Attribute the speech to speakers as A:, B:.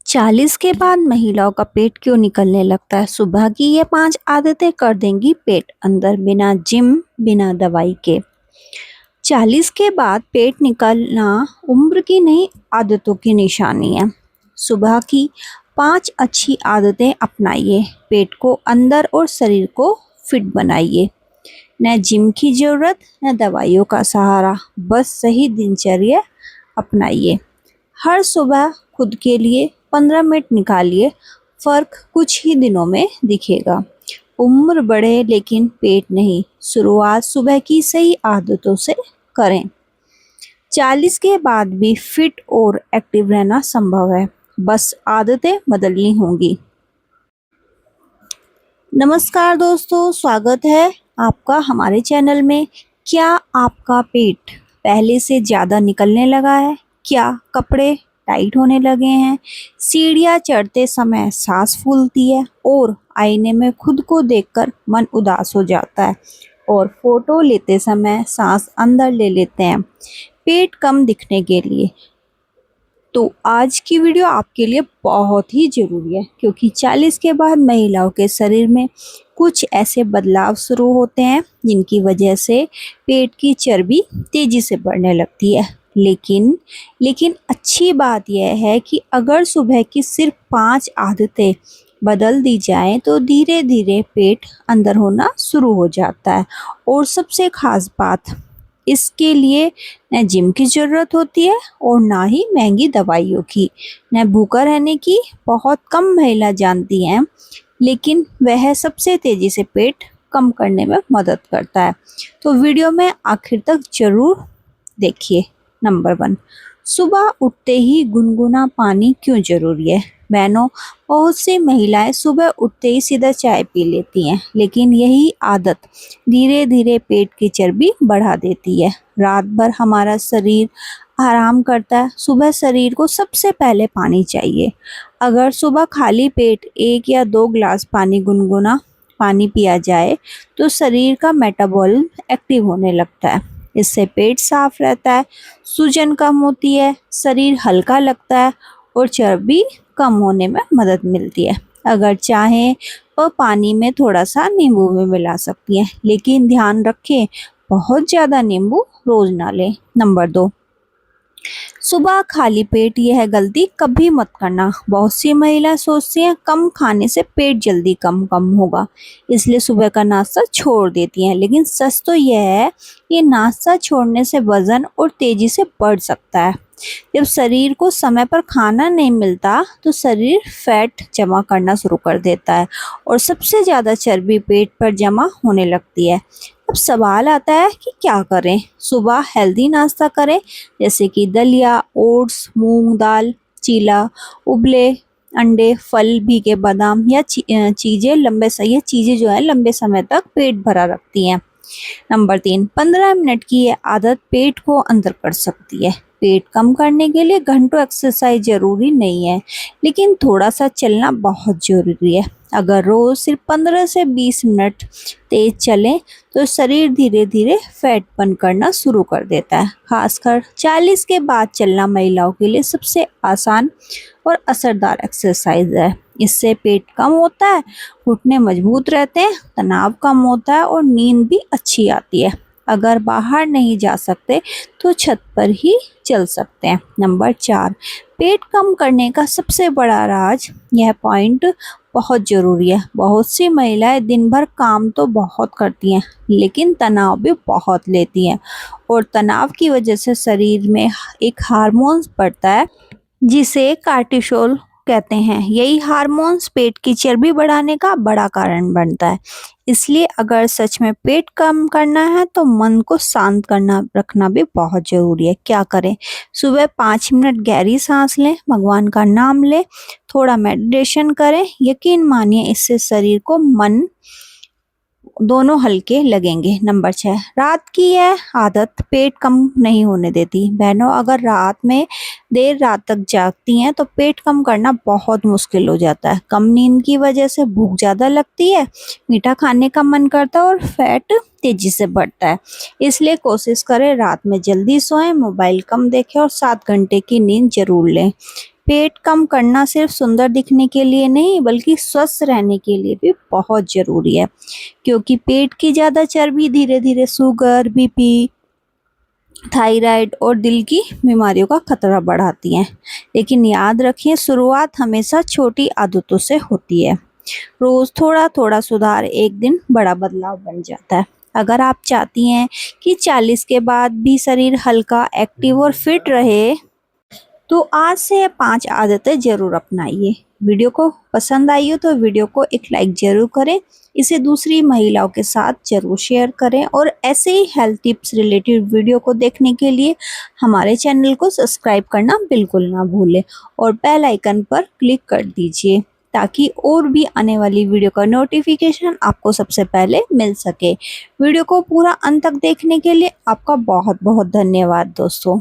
A: 40 के बाद महिलाओं का पेट क्यों निकलने लगता है? सुबह की ये 5 आदतें कर देंगी पेट अंदर बिना जिम, बिना दवाई के। 40 के बाद पेट निकलना उम्र की नहीं, आदतों की निशानी है। सुबह की 5 अच्छी आदतें अपनाइए, पेट को अंदर और शरीर को फिट बनाइए। न जिम की जरूरत, न दवाइयों का सहारा, बस सही दिनचर्या अपनाइए। हर सुबह खुद के लिए 15 मिनट निकालिए, फर्क कुछ ही दिनों में दिखेगा। उम्र बढ़े लेकिन पेट नहीं, शुरुआत सुबह की सही आदतों से करें। 40 के बाद भी फिट और एक्टिव रहना संभव है, बस आदतें बदलनी होंगी। नमस्कार दोस्तों, स्वागत है आपका हमारे चैनल में। क्या आपका पेट पहले से ज़्यादा निकलने लगा है? क्या कपड़े टाइट होने लगे हैं? सीढ़ियाँ चढ़ते समय सांस फूलती है और आईने में खुद को देखकर मन उदास हो जाता है और फोटो लेते समय सांस अंदर ले लेते हैं पेट कम दिखने के लिए। तो आज की वीडियो आपके लिए बहुत ही ज़रूरी है, क्योंकि 40 के बाद महिलाओं के शरीर में कुछ ऐसे बदलाव शुरू होते हैं जिनकी वजह से पेट की चर्बी तेज़ी से बढ़ने लगती है। लेकिन अच्छी बात यह है कि अगर सुबह की सिर्फ 5 आदतें बदल दी जाएं तो धीरे धीरे पेट अंदर होना शुरू हो जाता है। और सबसे खास बात, इसके लिए न जिम की ज़रूरत होती है और ना ही महंगी दवाइयों की। न भूखा रहने की बहुत कम महिला जानती हैं, लेकिन वह सबसे तेज़ी से पेट कम करने में मदद करता है। तो वीडियो में आखिर तक ज़रूर देखिए। नंबर 1, सुबह उठते ही गुनगुना पानी क्यों ज़रूरी है? बहनों, बहुत सी महिलाएं सुबह उठते ही सीधा चाय पी लेती हैं, लेकिन यही आदत धीरे धीरे पेट की चर्बी बढ़ा देती है। रात भर हमारा शरीर आराम करता है, सुबह शरीर को सबसे पहले पानी चाहिए। अगर सुबह खाली पेट 1 या 2 गिलास गुनगुना पानी पिया जाए तो शरीर का मेटाबॉलिज्म एक्टिव होने लगता है। इससे पेट साफ रहता है, सूजन कम होती है, शरीर हल्का लगता है और चर्बी कम होने में मदद मिलती है। अगर चाहें तो पानी में थोड़ा सा नींबू भी मिला सकती हैं, लेकिन ध्यान रखें बहुत ज़्यादा नींबू रोज ना लें। नंबर 2, सुबह खाली पेट यह गलती कभी मत करना। बहुत सी महिला सोचती हैं कम खाने से पेट जल्दी कम होगा, इसलिए सुबह का नाश्ता छोड़ देती हैं। लेकिन सच तो यह है, ये नाश्ता छोड़ने से वजन और तेजी से बढ़ सकता है। जब शरीर को समय पर खाना नहीं मिलता तो शरीर फैट जमा करना शुरू कर देता है और सबसे ज़्यादा चर्बी पेट पर जमा होने लगती है। अब सवाल आता है कि क्या करें? सुबह हेल्दी नाश्ता करें, जैसे कि दलिया, ओट्स, मूंग दाल, चीला, उबले अंडे, फल, भीगे बादाम या ये चीज़ें जो है लंबे समय तक पेट भरा रखती हैं। नंबर 3, 15 मिनट की ये आदत पेट को अंदर कर सकती है। पेट कम करने के लिए घंटों एक्सरसाइज जरूरी नहीं है, लेकिन थोड़ा सा चलना बहुत जरूरी है। अगर रोज सिर्फ 15 से 20 मिनट तेज चलें तो शरीर धीरे धीरे फैट बर्न करना शुरू कर देता है। खासकर 40 के बाद चलना महिलाओं के लिए सबसे आसान और असरदार एक्सरसाइज है। इससे पेट कम होता है, घुटने मजबूत रहते हैं, तनाव कम होता है और नींद भी अच्छी आती है। अगर बाहर नहीं जा सकते तो छत पर ही चल सकते हैं। नंबर 4, पेट कम करने का सबसे बड़ा राज, यह पॉइंट बहुत ज़रूरी है। बहुत सी महिलाएं दिन भर काम तो बहुत करती हैं, लेकिन तनाव भी बहुत लेती हैं और तनाव की वजह से शरीर में एक हार्मोन बढ़ता है जिसे कार्टिसोल कहते हैं। यही हार्मोन्स पेट की चर्बी बढ़ाने का बड़ा कारण बनता है। इसलिए अगर सच में पेट कम करना है तो मन को शांत करना रखना भी बहुत ज़रूरी है। क्या करें? सुबह 5 मिनट गहरी सांस लें, भगवान का नाम लें, थोड़ा मेडिटेशन करें। यकीन मानिए इससे शरीर को मन दोनों हल्के लगेंगे। नंबर 6, रात की यह आदत पेट कम नहीं होने देती। बहनों, अगर रात में देर रात तक जागती हैं तो पेट कम करना बहुत मुश्किल हो जाता है। कम नींद की वजह से भूख ज़्यादा लगती है, मीठा खाने का मन करता है और फैट तेजी से बढ़ता है। इसलिए कोशिश करें रात में जल्दी सोएं, मोबाइल कम देखें और 7 घंटे की नींद जरूर लें। पेट कम करना सिर्फ सुंदर दिखने के लिए नहीं बल्कि स्वस्थ रहने के लिए भी बहुत ज़रूरी है, क्योंकि पेट की ज़्यादा चर्बी धीरे धीरे शुगर, बीपी, थायराइड और दिल की बीमारियों का खतरा बढ़ाती हैं। लेकिन याद रखिए, शुरुआत हमेशा छोटी आदतों से होती है। रोज थोड़ा थोड़ा सुधार एक दिन बड़ा बदलाव बन जाता है। अगर आप चाहती हैं कि 40 के बाद भी शरीर हल्का, एक्टिव और फिट रहे, तो आज से ये 5 आदतें जरूर अपनाइए। वीडियो को पसंद आई हो तो वीडियो को एक लाइक जरूर करें, इसे दूसरी महिलाओं के साथ जरूर शेयर करें और ऐसे ही हेल्थ टिप्स रिलेटेड वीडियो को देखने के लिए हमारे चैनल को सब्सक्राइब करना बिल्कुल ना भूलें और बेल आइकन पर क्लिक कर दीजिए ताकि और भी आने वाली वीडियो का नोटिफिकेशन आपको सबसे पहले मिल सके। वीडियो को पूरा अंत तक देखने के लिए आपका बहुत बहुत धन्यवाद दोस्तों।